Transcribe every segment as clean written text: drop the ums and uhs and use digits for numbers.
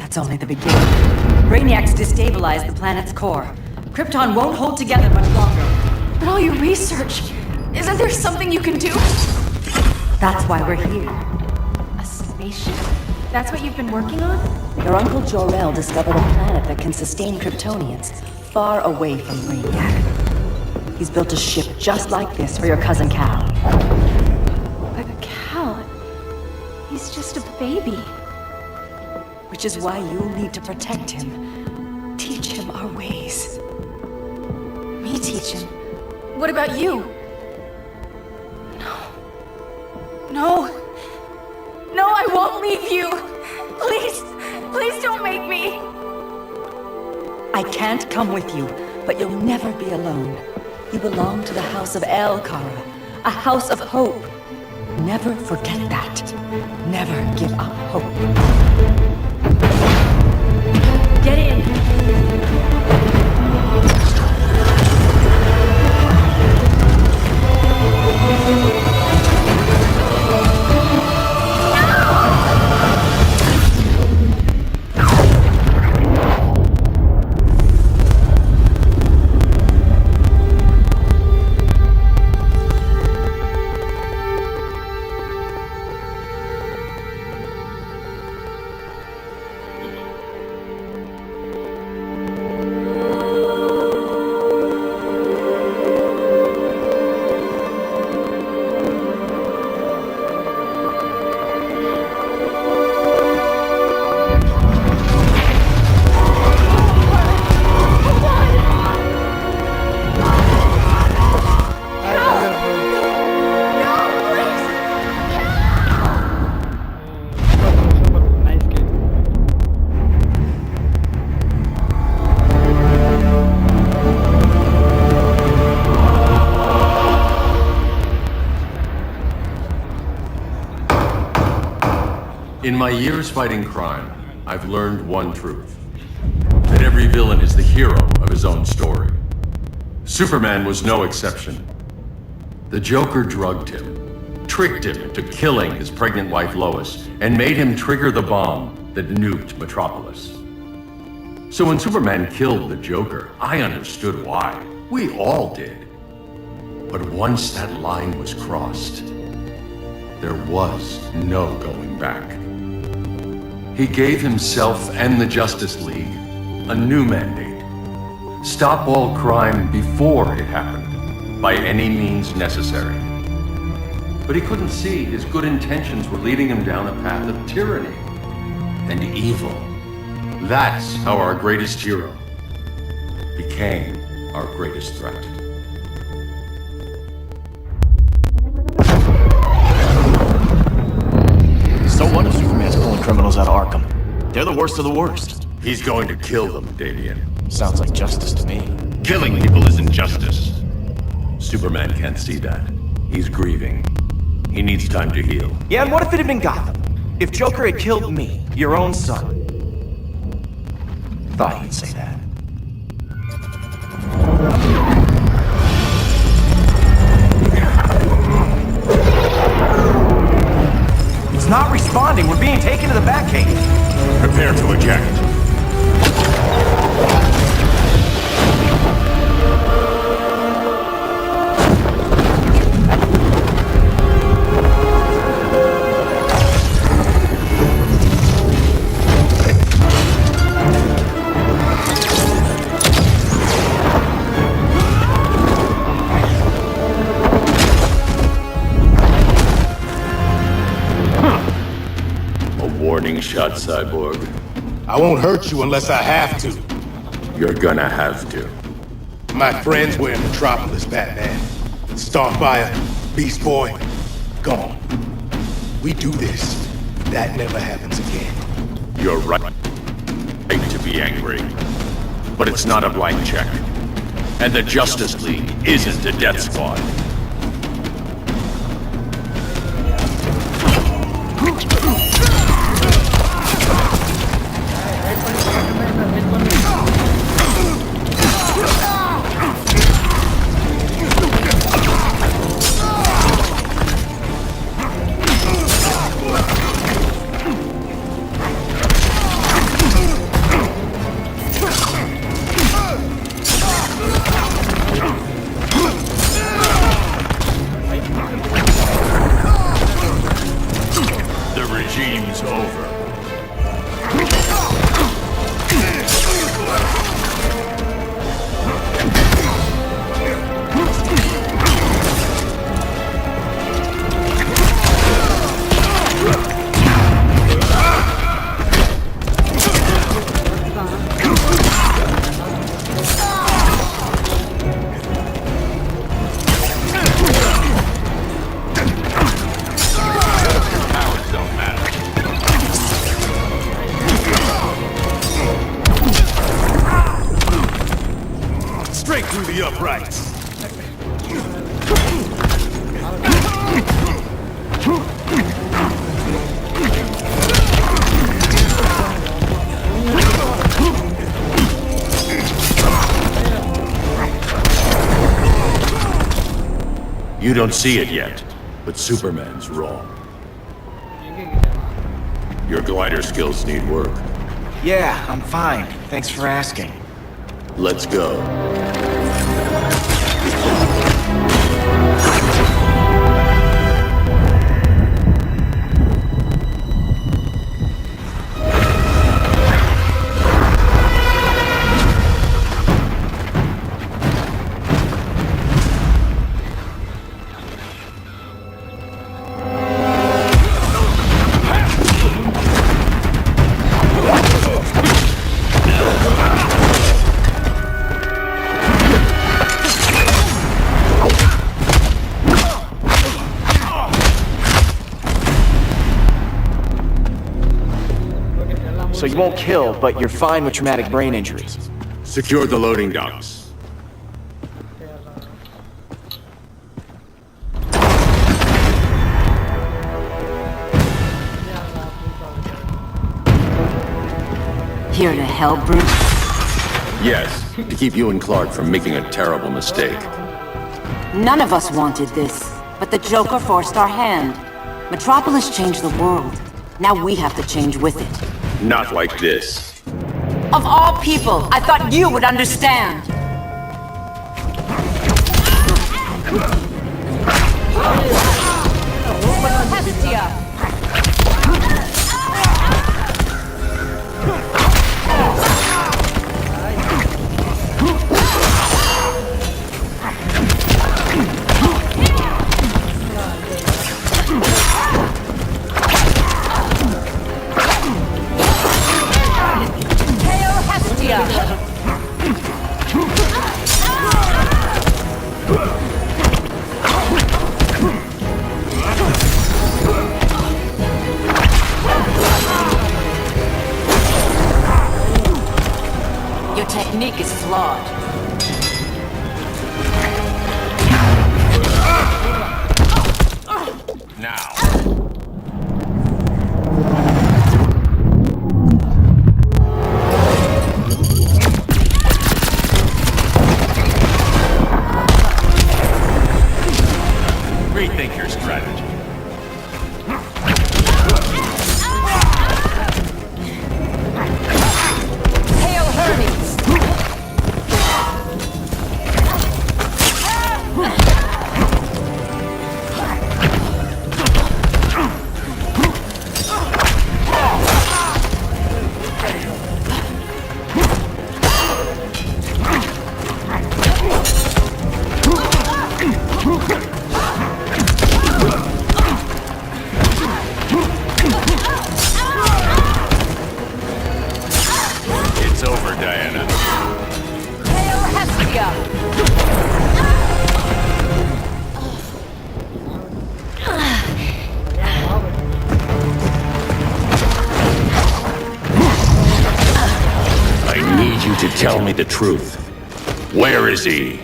That's only the beginning. Brainiacs destabilized the planet's core. Krypton won't hold together much longer. But all your research, isn't there something you can do? That's why we're here. A spaceship? That's what you've been working on? Your Uncle Jor-El discovered a planet that can sustain Kryptonians, far away from Brainiac. He's built a ship just like this for your cousin Cal. But Cal, he's just a baby. Which is why you'll need to protect him. Teach him our ways. Me teach him? What about you? No, I won't leave you! Please don't make me! I can't come with you, but you'll never be alone. You belong to the House of El, Kara. A house of hope. Never forget that. Never give up hope. Get in! In my years fighting crime, I've learned one truth. That every villain is the hero of his own story. Superman was no exception. The Joker drugged him, tricked him into killing his pregnant wife Lois, and made him trigger the bomb that nuked Metropolis. So when Superman killed the Joker, I understood why. We all did. But once that line was crossed, there was no going back. He gave himself and the Justice League a new mandate. Stop all crime before it happened, by any means necessary. But he couldn't see his good intentions were leading him down a path of tyranny and evil. That's how our greatest hero became our greatest threat. So what if Superman's pulling criminals out of Arkham? They're the worst of the worst. He's going to kill them, Radeon. Sounds like justice to me. Killing people isn't justice. Superman can't see that. He's grieving. He needs time to heal. Yeah, and what if it had been Gotham? If Joker had killed me, your own son? Thought you'd say that. It's not responding. We're being taken to the Batcave. Prepare to eject. Warning shot, Cyborg. I won't hurt you unless I have to. You're gonna have to. My friends were in Metropolis, Batman. Starfire, Beast Boy, gone. We do this. That never happens again. You're right to be angry. But it's not a blank check. And the Justice League isn't a death squad. through the uprights. You don't see it yet, but Superman's wrong. Your glider skills need work. Yeah, I'm fine. Thanks for asking. Let's go. So you won't kill, but you're fine with traumatic brain injuries. Secure the loading docks. Here to help, Bruce? Yes, to keep you and Clark from making a terrible mistake. None of us wanted this, but the Joker forced our hand. Metropolis changed the world. Now we have to change with it. Not like this. Of all people, I thought you would understand. Hestia! Your technique is flawed. Now. Rethink your strategy. Hail Hermes! It's over, Diana. Hail Hestia! I need you to tell me the truth. Where is he?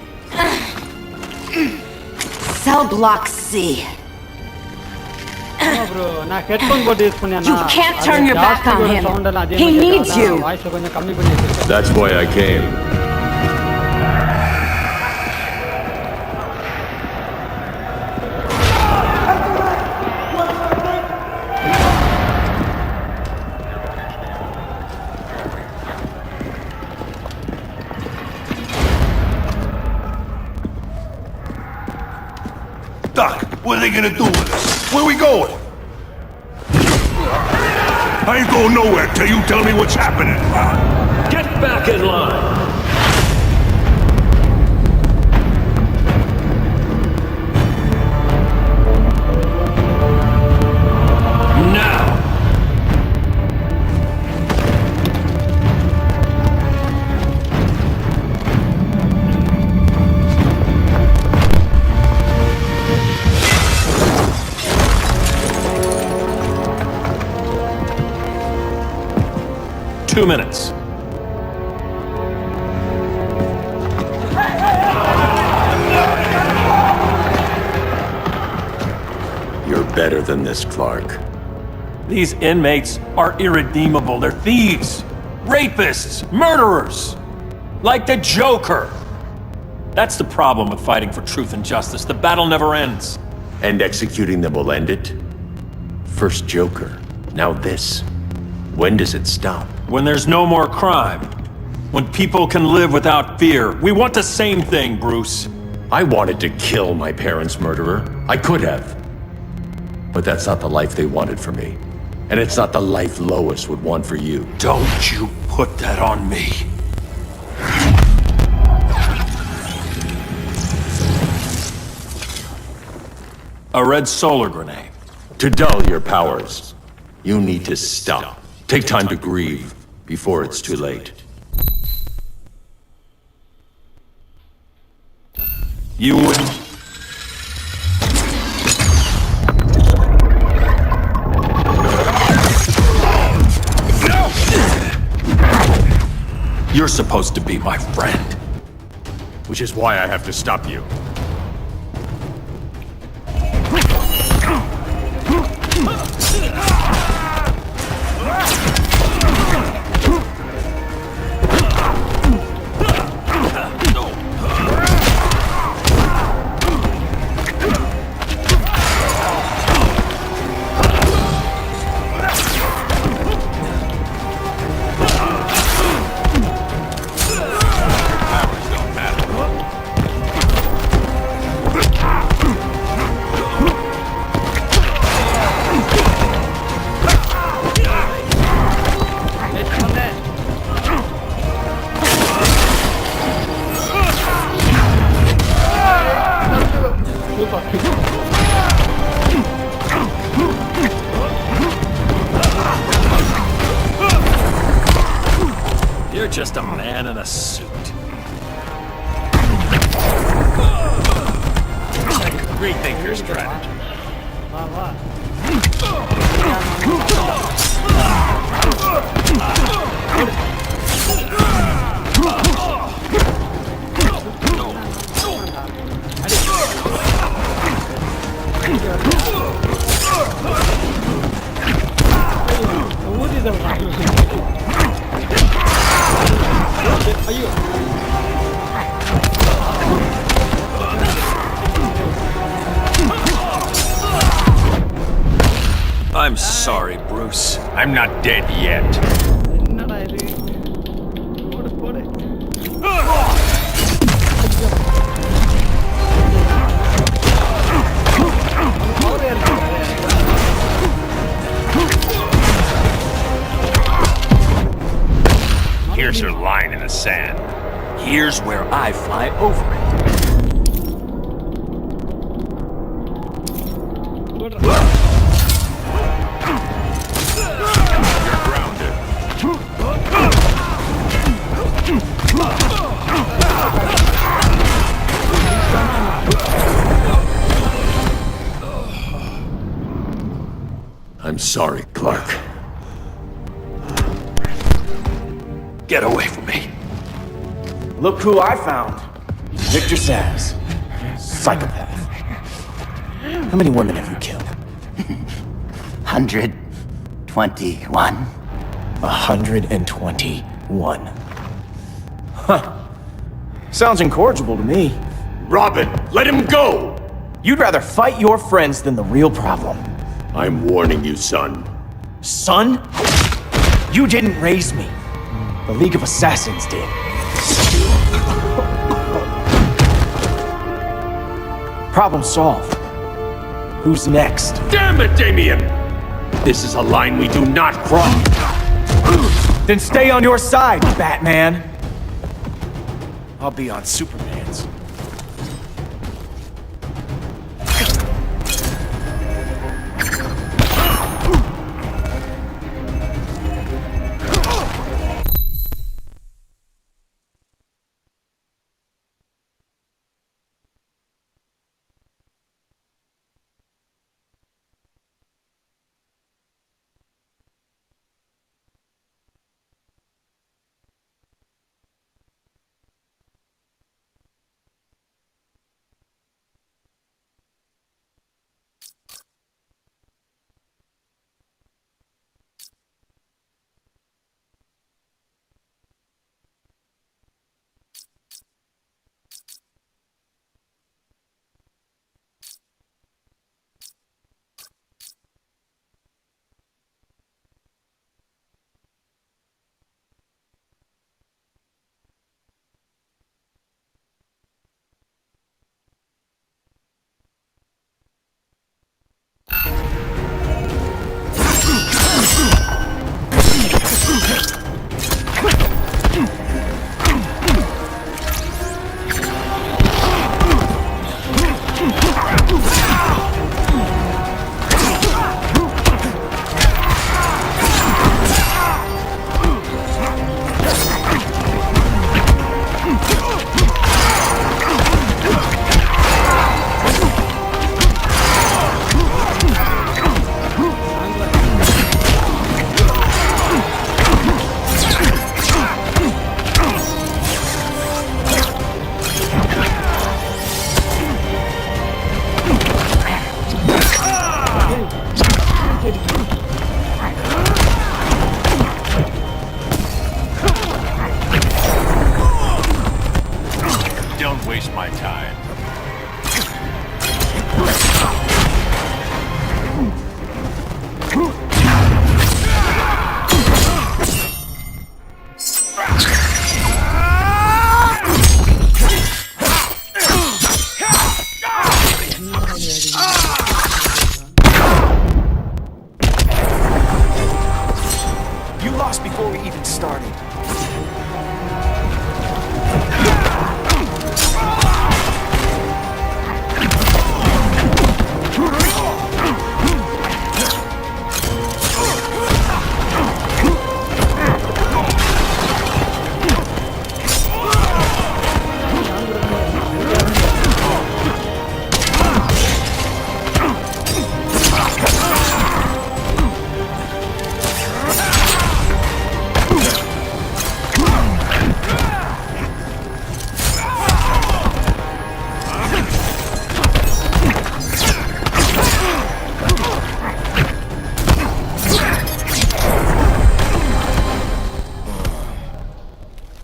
Cell block C. Bro నా head phone కొట్టి తీసుకున్నాను You can't turn your back on him. He needs you. Voice కొంచెం కம்மి పని That's why I came. Doc, what are they gonna do with us? Where we going? I ain't going nowhere till you tell me what's happening. Get back in line! Now! Two minutes. better than this, Clark. These inmates are irredeemable. They're thieves, rapists, murderers. Like the Joker. That's the problem with fighting for truth and justice. The battle never ends. And executing them will end it? First Joker, now this. When does it stop? When there's no more crime. When people can live without fear. We want the same thing, Bruce. I wanted to kill my parents' murderer. I could have. But that's not the life they wanted for me. And it's not the life Lois would want for you. Don't you put that on me. A red solar grenade. To dull your powers, you need to stop. Take time to grieve before it's too late. You wouldn't. You're supposed to be my friend. Which is why I have to stop you. You're just a man in a suit. Rethinker's strategy. I'm sorry, Bruce. I'm not dead yet. Here's your line in the sand. Here's where I fly over it. You're grounded. I'm sorry, Clark. Get away from me. Look who I found. Victor Sass. Psychopath. How many women have you killed? 121. 121. Huh. Sounds incorrigible to me. Robin, let him go! You'd rather fight your friends than the real problem. I'm warning you, son. Son? You didn't raise me. The League of Assassins did. Problem solved. Who's next? Damn it, Damien! This is a line we do not cross. Then stay on your side, Batman. I'll be on Superman's. Don't waste my time. You lost before we even started.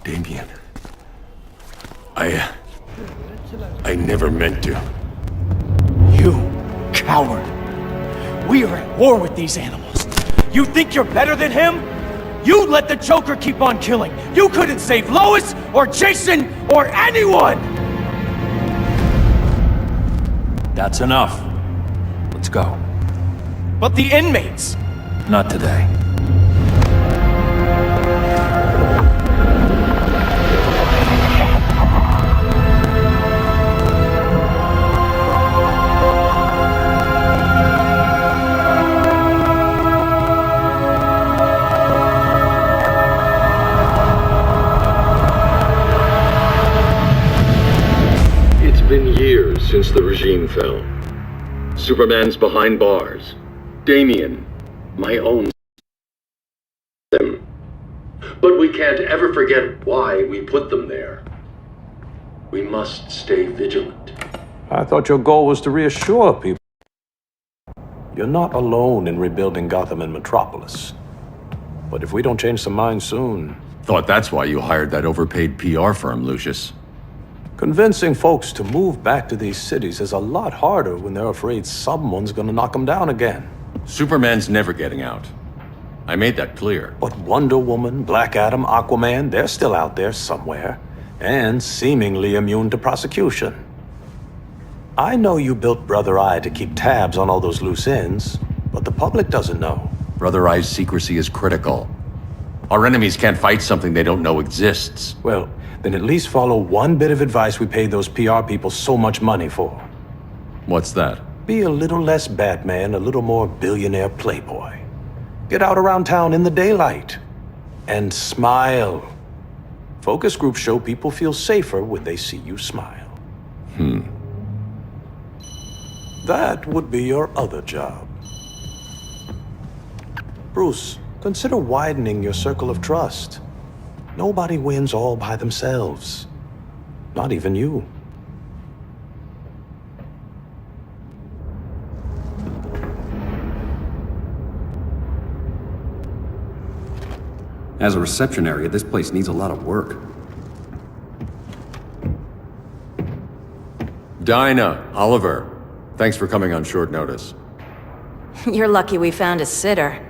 Damien. I never meant to. You coward. We are at war with these animals. You think you're better than him? You let the Joker keep on killing. You couldn't save Lois or Jason or anyone! That's enough. Let's go. But the inmates! Not today. It's been years since the regime fell. Superman's behind bars. Damien, my own them. But we can't ever forget why we put them there. We must stay vigilant. I thought your goal was to reassure people. You're not alone in rebuilding Gotham and Metropolis. But if we don't change some minds soon... Thought that's why you hired that overpaid PR firm, Lucius. Convincing folks to move back to these cities is a lot harder when they're afraid someone's gonna knock them down again. Superman's never getting out. I made that clear. But Wonder Woman, Black Adam, Aquaman, they're still out there somewhere. And seemingly immune to prosecution. I know you built Brother Eye to keep tabs on all those loose ends, but the public doesn't know. Brother Eye's secrecy is critical. Our enemies can't fight something they don't know exists. Well, then at least follow one bit of advice we paid those PR people so much money for. What's that? Be a little less Batman, a little more billionaire playboy. Get out around town in the daylight. And smile. Focus groups show people feel safer when they see you smile. That would be your other job. Bruce, consider widening your circle of trust. Nobody wins all by themselves. Not even you. As a reception area, this place needs a lot of work. Dinah, Oliver, thanks for coming on short notice. You're lucky we found a sitter.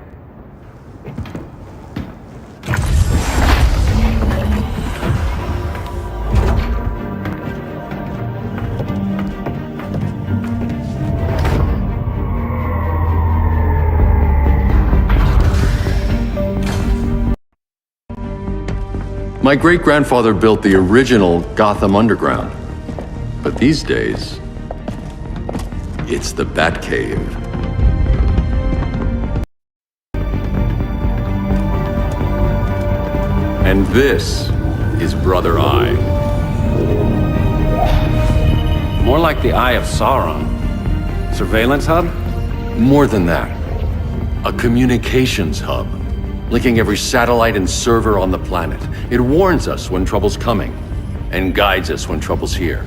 My great-grandfather built the original Gotham Underground. But these days, it's the Batcave. And this is Brother Eye. More like the Eye of Sauron. Surveillance hub? More than that. A communications hub, linking every satellite and server on the planet. It warns us when trouble's coming, and guides us when trouble's here.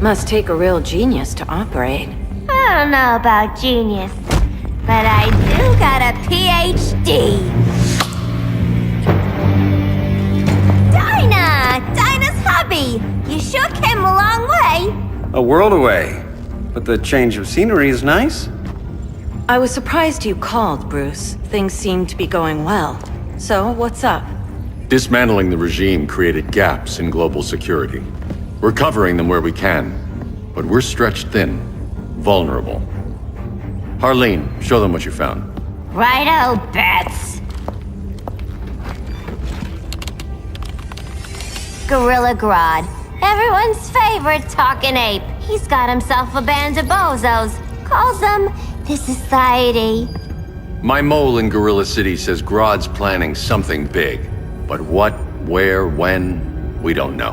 Must take a real genius to operate. I don't know about genius, but I do got a PhD. Dinah's hubby. You sure came a long way. A world away. But the change of scenery is nice. I was surprised you called, Bruce. Things seem to be going well. So, what's up? Dismantling the regime created gaps in global security. We're covering them where we can, but we're stretched thin, vulnerable. Harleen, show them what you found. Righto, Bets. Gorilla Grodd. Everyone's favorite talking ape. He's got himself a band of bozos. Calls them the Society. My mole in Gorilla City says Grodd's planning something big. But what, where, when, we don't know.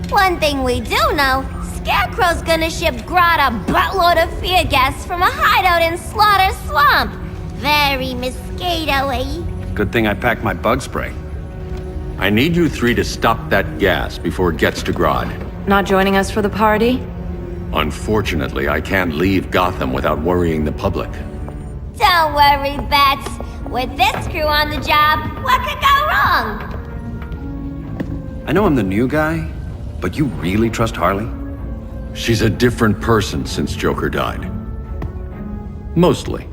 One thing we do know, Scarecrow's gonna ship Grodd a buttload of fear gas from a hideout in Slaughter Swamp. Very mosquito-y. Good thing I packed my bug spray. I need you three to stop that gas before it gets to Grodd. Not joining us for the party? Unfortunately, I can't leave Gotham without worrying the public. Don't worry, Bats. With this crew on the job, what could go wrong? I know I'm the new guy, but you really trust Harley? She's a different person since Joker died. Mostly.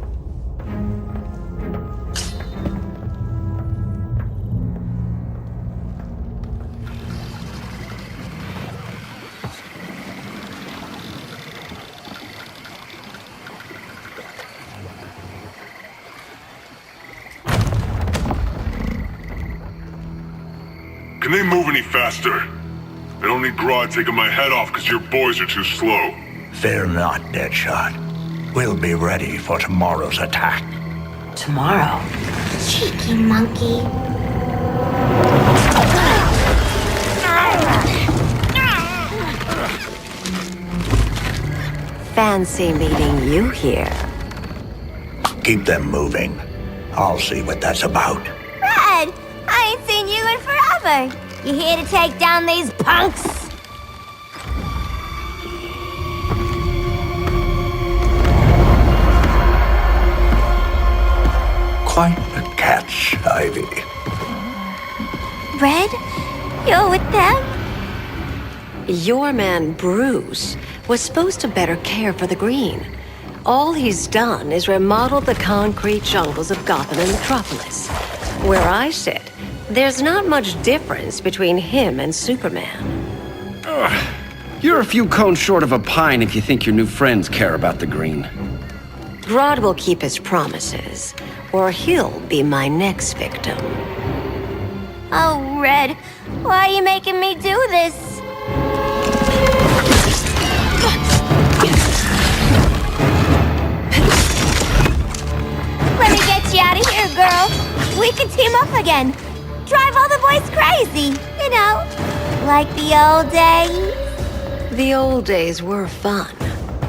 Can they move any faster? I don't need Grodd taking my head off because your boys are too slow. Fear not, Deadshot. We'll be ready for tomorrow's attack. Tomorrow? Cheeky monkey. Fancy meeting you here. Keep them moving. I'll see what that's about. Red, I ain't seen you in forever. You here to take down these punks? Quite the catch, Ivy. Red, you're with them? Your man, Bruce, was supposed to better care for the green. All he's done is remodel the concrete jungles of Gotham and Metropolis. Where I sit, there's not much difference between him and Superman. Ugh. You're a few cones short of a pine if you think your new friends care about the green. Grodd will keep his promises, or he'll be my next victim. Oh, Red, why are you making me do this? Let me get you out of here, girl. We can team up again. Drive all the boys crazy, you know, like the old days. The old days were fun,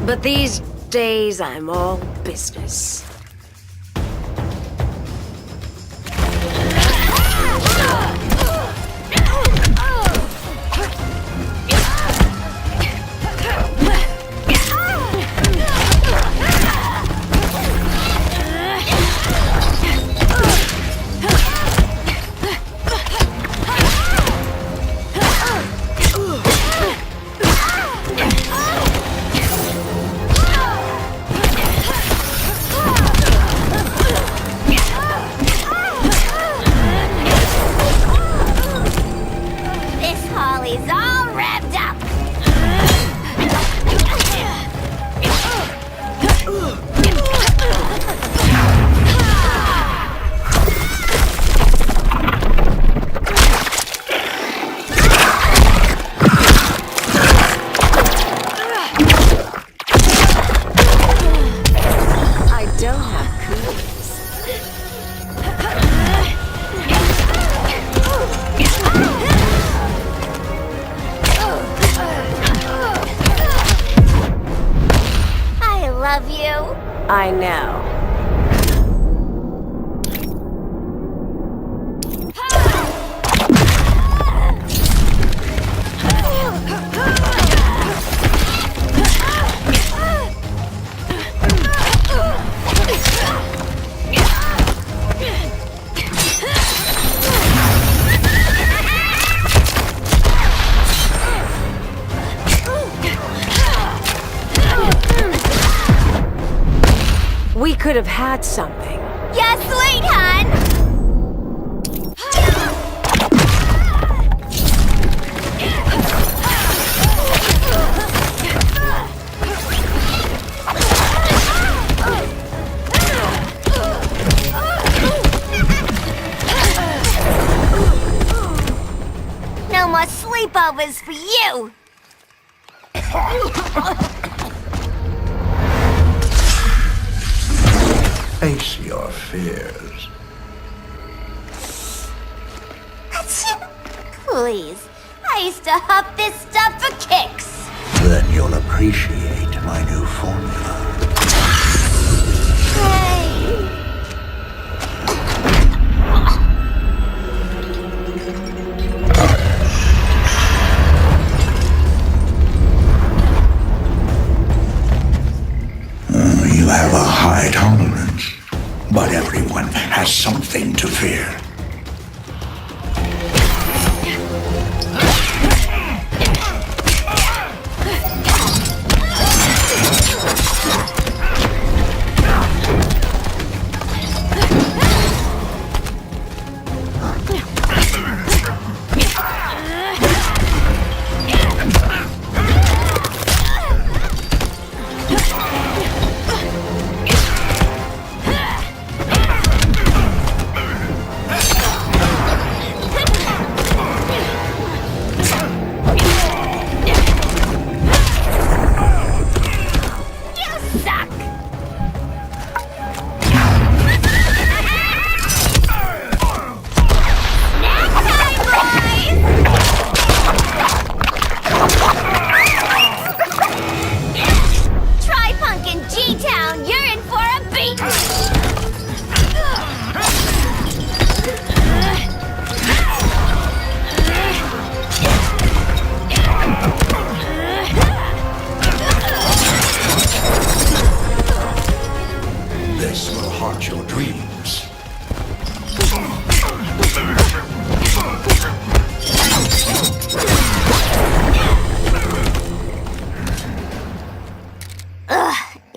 but these days I'm all business. I know. We could have had something. Yes, sweet, hon! No more sleepovers for you! Face your fears. Please, I used to huff this stuff for kicks. Then you'll appreciate my new formula. Hey. You have a high tolerance, but everyone has something to fear.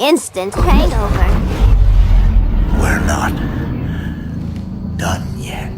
Instant hangover. We're not done yet.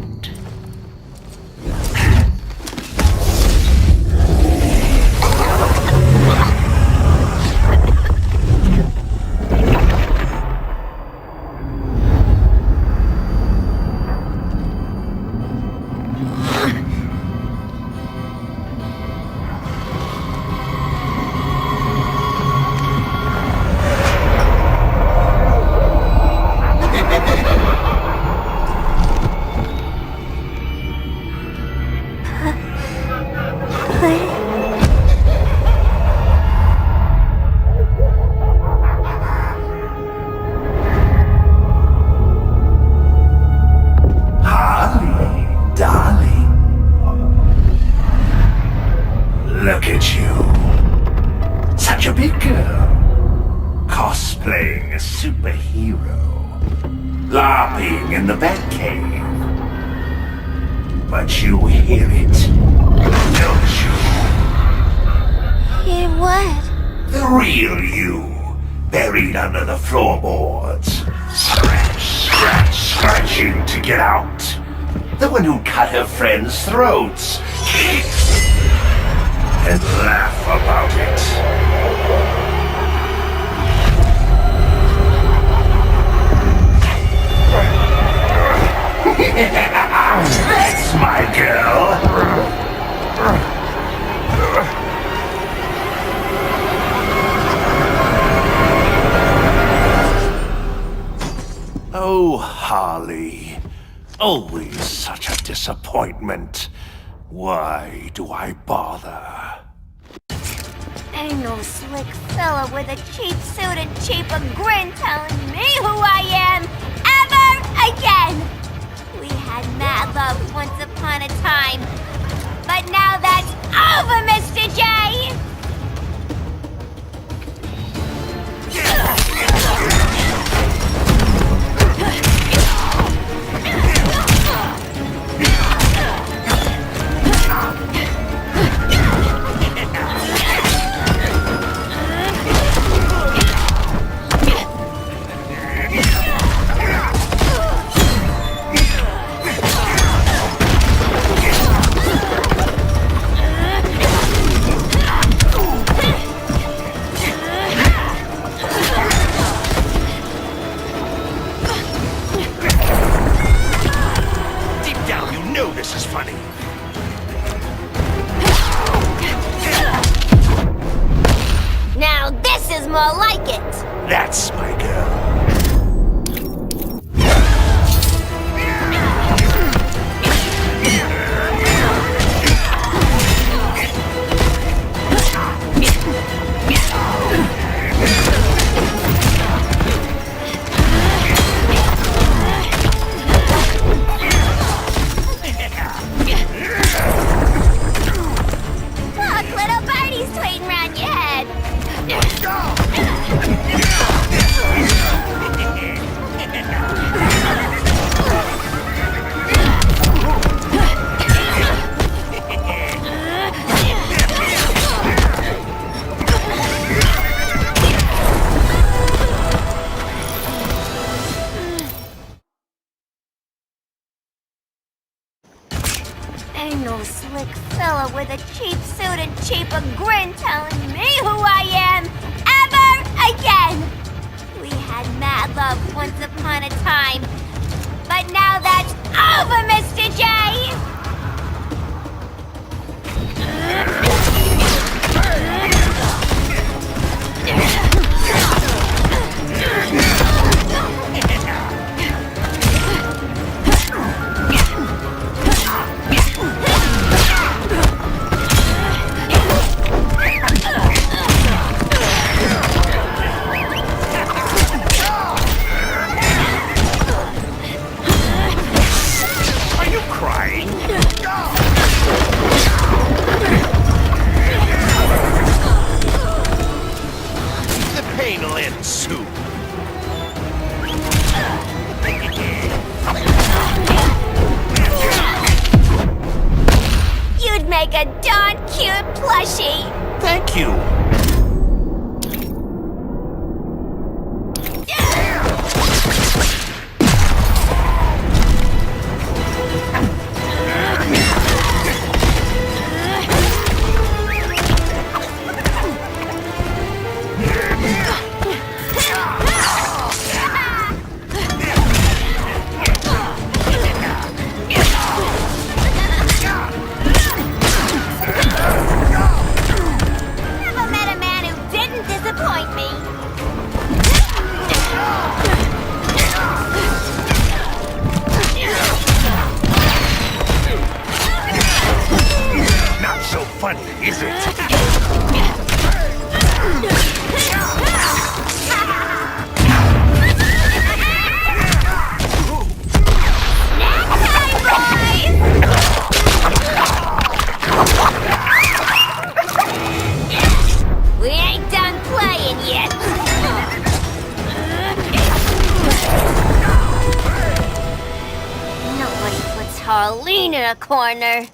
Look at you. Such a big girl. Cosplaying a superhero. LARPing in the Batcave. But you hear it, don't you? Hear what? The real you, buried under the floorboards. Scratch, scratch, scratching to get out. The one who cut her friends' throats. And laugh about it. That's my girl. Oh, Harley. Always such a disappointment. Why do I bother? Ain't no slick fella with a cheap suit and cheaper grin telling me who I am ever again. We had mad love once upon a time, but now that's over, Mr. J. This is funny. Now this is more like it. That's my girl. Ain't no slick fella with a cheap suit and cheaper grin telling me who I am ever again. We had mad love once upon a time, but now that's over, Mr. J. You'd make a darn cute plushie. Thank you. Is it? We ain't done playing yet. Nobody puts Harleen in a corner.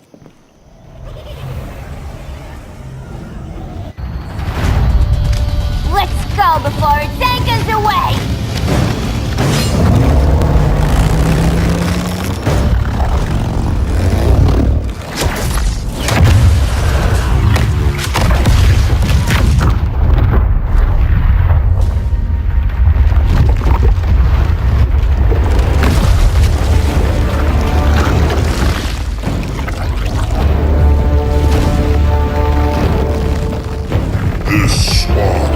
Let's go before it anchors away! This swamp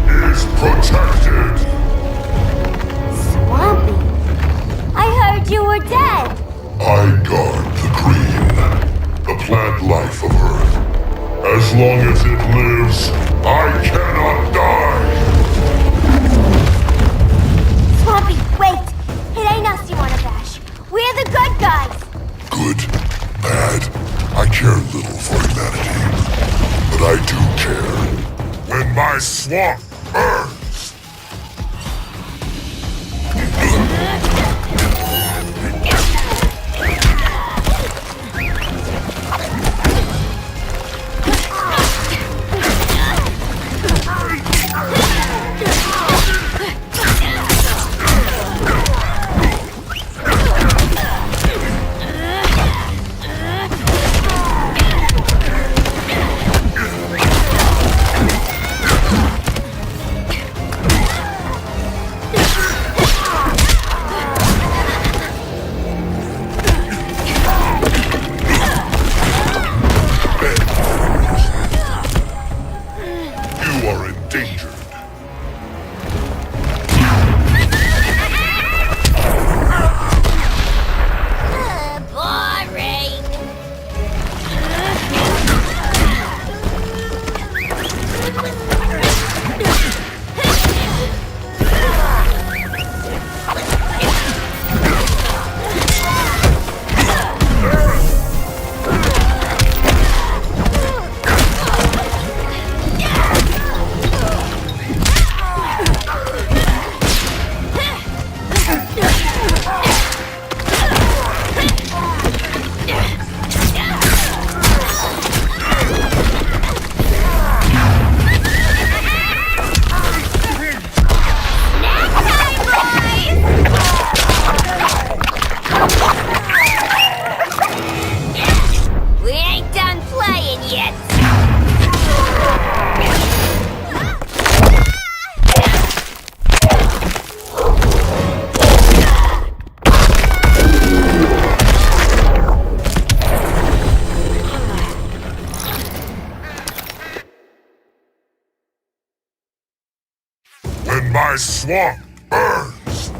is protected. Swampy? I heard you were dead. I guard the green, the plant life of Earth. As long as it lives, I cannot die! Swampy, wait! It ain't us you wanna bash. We're the good guys! Good, bad, I care little for humanity. But I do care. When my swamp burns! My swamp burns!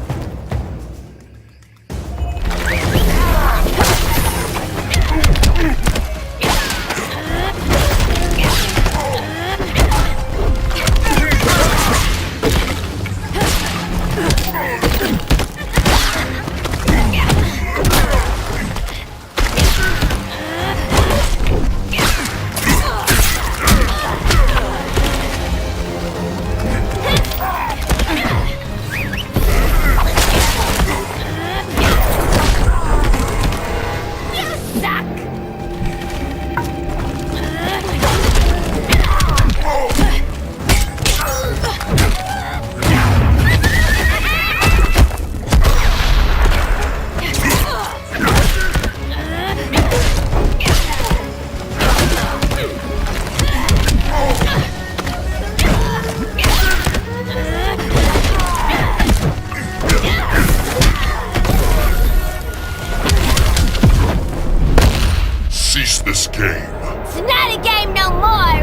This game. It's not a game no more!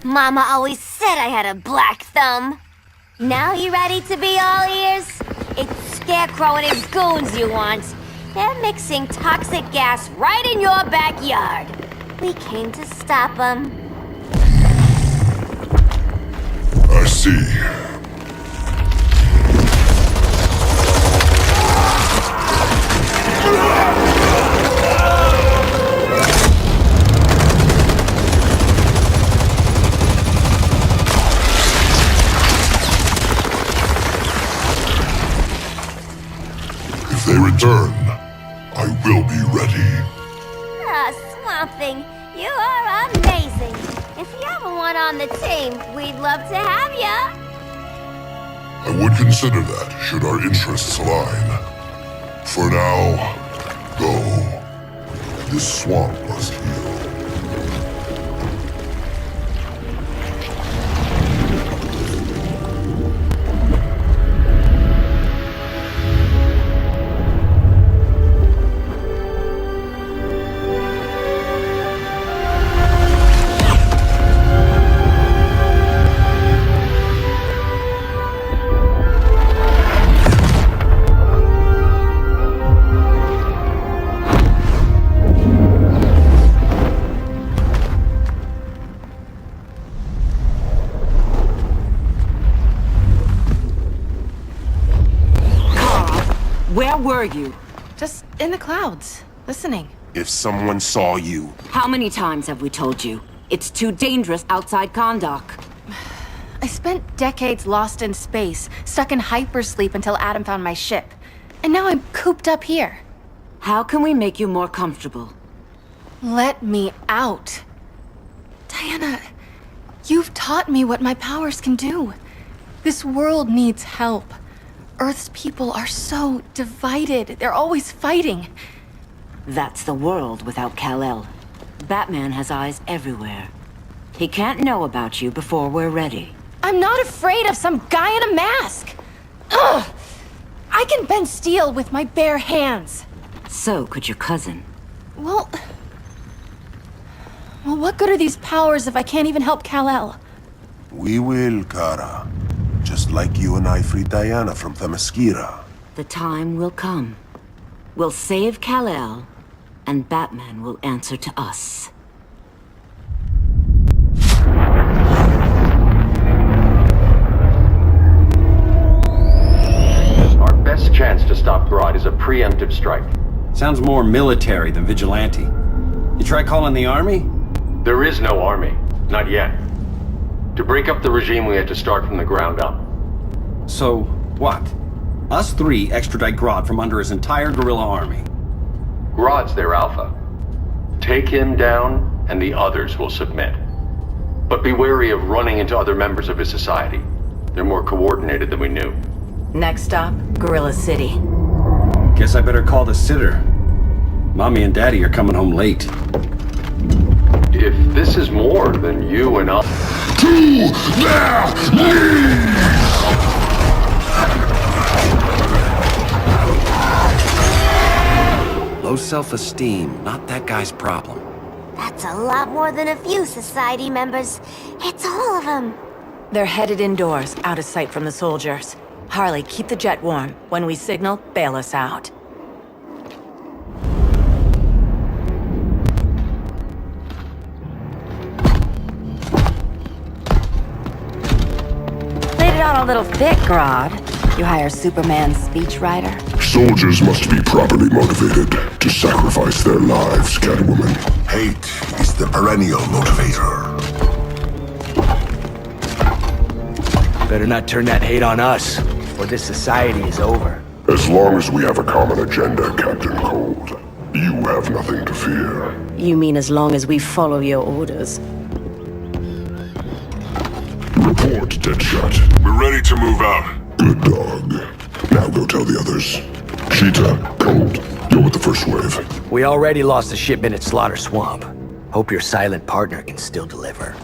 Mama always said I had a black thumb. Now you ready to be all ears? It's Scarecrow and his goons you want. They're mixing toxic gas right in your backyard. We came to stop them. I see. If they return, I will be ready. Ah, Swamp Thing, you are amazing. If you ever want on the team, we'd love to have ya. I would consider that, should our interests align. For now, go. This swamp must heal. were you? Just in the clouds, listening. If someone saw you... How many times have we told you? It's too dangerous outside Kondak. I spent decades lost in space, stuck in hypersleep until Adam found my ship. And now I'm cooped up here. How can we make you more comfortable? Let me out. Diana, you've taught me what my powers can do. This world needs help. Earth's people are so divided. They're always fighting. That's the world without Kal-El. Batman has eyes everywhere. He can't know about you before we're ready. I'm not afraid of some guy in a mask. Ugh! I can bend steel with my bare hands. So could your cousin. Well, what good are these powers if I can't even help Kal-El? We will, Kara. Just like you and I freed Diana from Themyscira. The time will come. We'll save Kal-El, and Batman will answer to us. Our best chance to stop Grodd is a preemptive strike. Sounds more military than vigilante. You try calling the army? There is no army. Not yet. To break up the regime, we had to start from the ground up. So, what? Us three extradite Grodd from under his entire guerrilla army. Grodd's their alpha. Take him down, and the others will submit. But be wary of running into other members of his society. They're more coordinated than we knew. Next stop, Gorilla City. Guess I better call the sitter. Mommy and Daddy are coming home late. If this is more than you and us... To their knees! Low self-esteem, not that guy's problem. That's a lot more than a few society members. It's all of them. They're headed indoors, out of sight from the soldiers. Harley, keep the jet warm. When we signal, bail us out. Laid it on a little thick, Grodd. You hire Superman's speechwriter? Soldiers must be properly motivated to sacrifice their lives, Catwoman. Hate is the perennial motivator. Better not turn that hate on us, or this society is over. As long as we have a common agenda, Captain Cold, you have nothing to fear. You mean as long as we follow your orders? Report, Deadshot. We're ready to move out. Good dog. Now go tell the others. Cheetah, Cold, you're with the first wave. We already lost a shipment at Slaughter Swamp. Hope your silent partner can still deliver.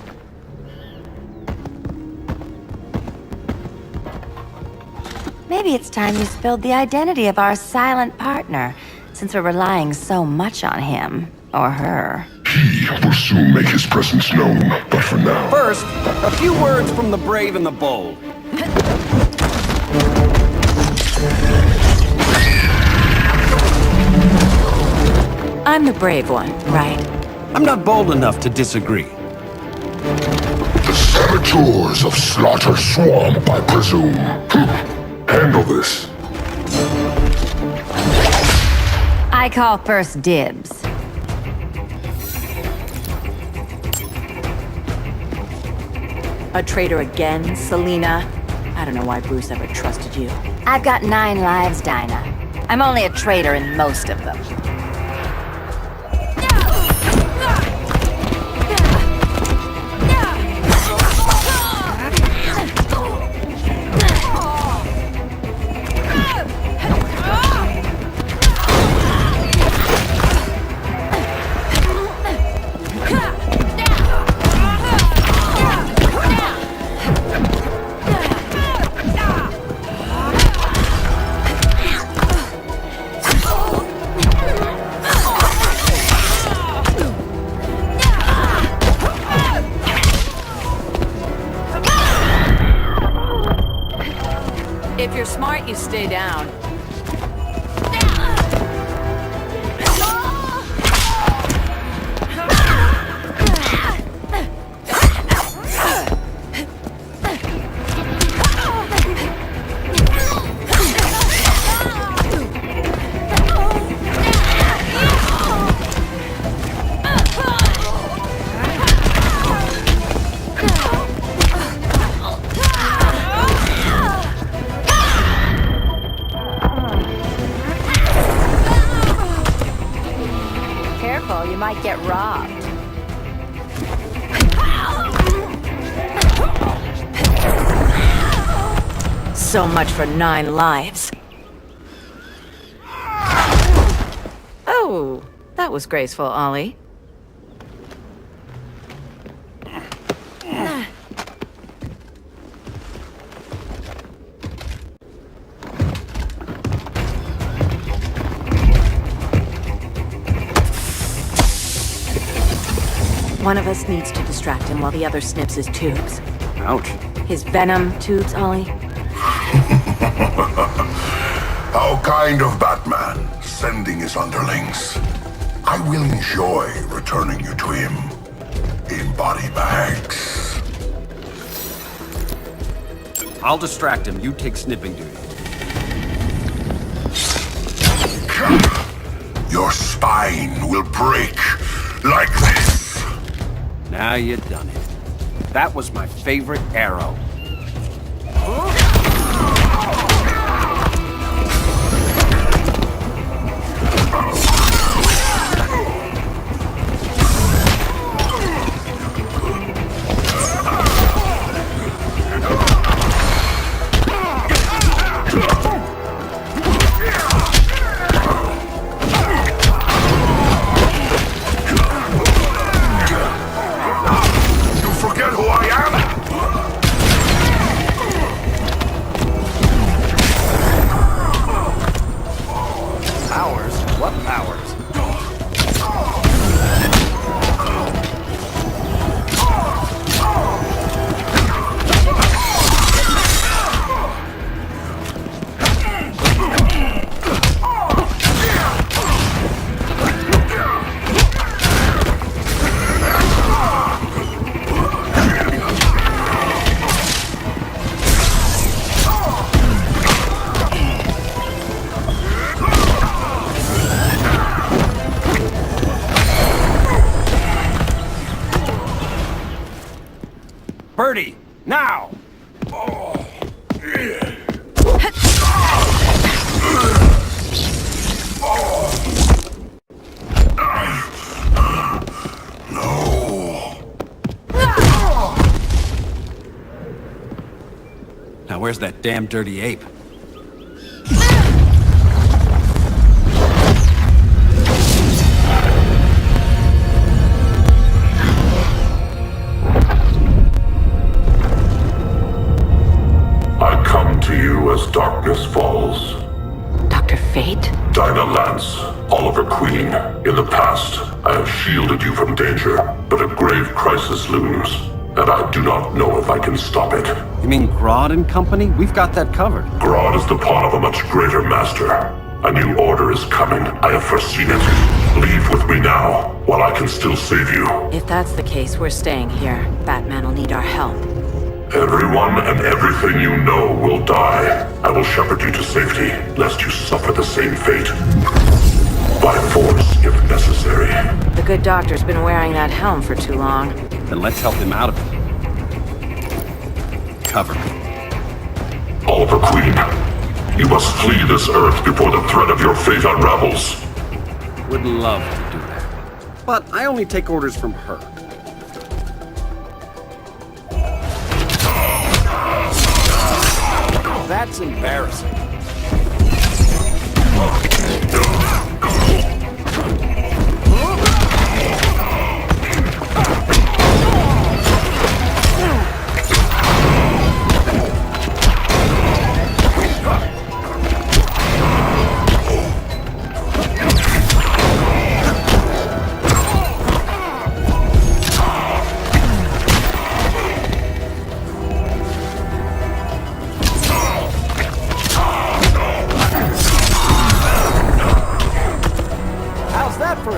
Maybe it's time you spilled the identity of our silent partner, since we're relying so much on him, or her. He will soon make his presence known, but for now... First, a few words from the brave and the bold. I'm the brave one, right? I'm not bold enough to disagree. The saboteurs of Slaughter Swamp, I presume. Handle this. I call first dibs. A traitor again, Selina? I don't know why Bruce ever trusted you. I've got 9 lives, Dinah. I'm only a traitor in most of them. If you're smart, you stay down. careful, you might get robbed. So much for 9 lives. Oh, that was graceful, Ollie. One of us needs to distract him while the other snips his tubes. Ouch. His venom tubes, Ollie. How kind of Batman, sending his underlings. I will enjoy returning you to him in body bags. I'll distract him. You take snipping duty. Your spine will break like this. Now you done it. That was my favorite arrow. Birdie, now! Now where's that damn dirty ape? Darkness falls. Dr. Fate? Dinah Lance, Oliver Queen. In the past, I have shielded you from danger, but a grave crisis looms, and I do not know if I can stop it. You mean Grodd and company? We've got that covered. Grodd is the pawn of a much greater master. A new order is coming. I have foreseen it. Leave with me now, while I can still save you. If that's the case, we're staying here. Batman will need our help. Everyone and everything you know will die. I will shepherd you to safety, lest you suffer the same fate. By force, if necessary. The good doctor's been wearing that helm for too long. Then let's help him out of it. Cover me. Oliver Queen, you must flee this Earth before the threat of your fate unravels. Would love to do that. But I only take orders from her. That's embarrassing.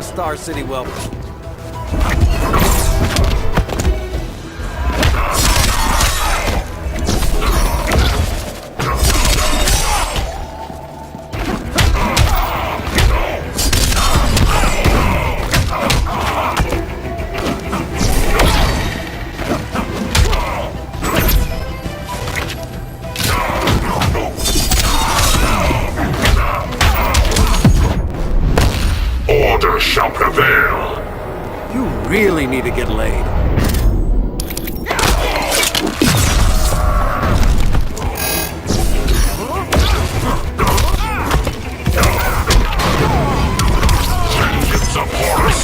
Star City welcome. Order shall shall prevail. You really need to get laid. Vengeance of Horus.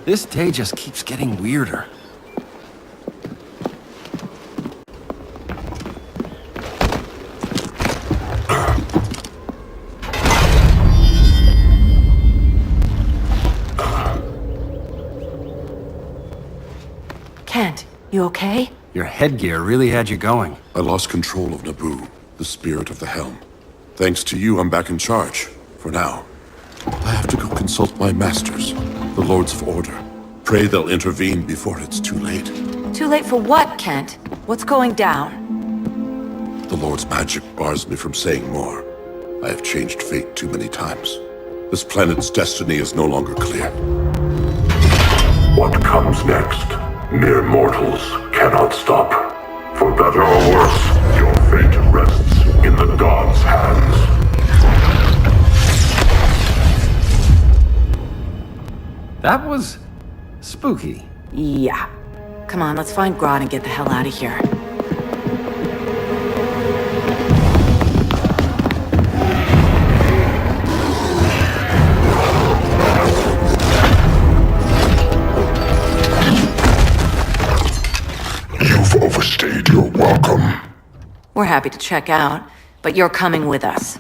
This day just keeps getting weirder. Kent, you okay? Your headgear really had you going. I lost control of Naboo, the spirit of the helm. Thanks to you, I'm back in charge. For now. I have to go consult my masters, the Lords of Order. Pray they'll intervene before it's too late. Too late for what, Kent? What's going down? The Lord's magic bars me from saying more. I have changed fate too many times. This planet's destiny is no longer clear. What comes next, mere mortals cannot stop. For better or worse, your fate rests in the gods' hands. That was spooky. Yeah. Come on, let's find Grodd and get the hell out of here. You've overstayed your welcome. We're happy to check out, but you're coming with us.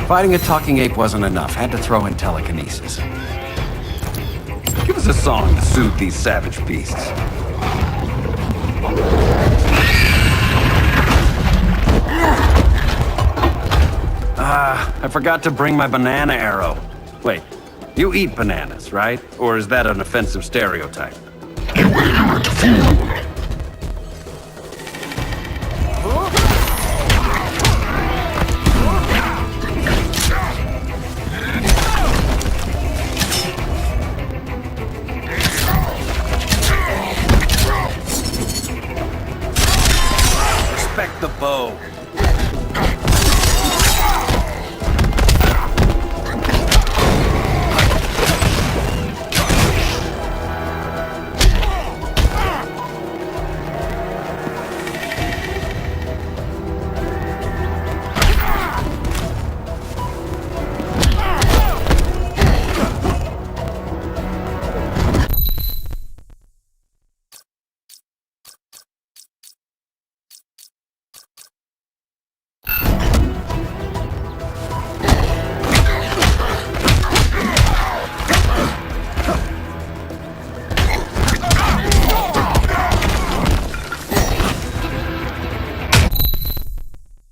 Fighting a talking ape wasn't enough. Had to throw in telekinesis. Give us a song to soothe these savage beasts. I forgot to bring my banana arrow. Wait, you eat bananas, right? Or is that an offensive stereotype? You ignorant fool! Respect the bow.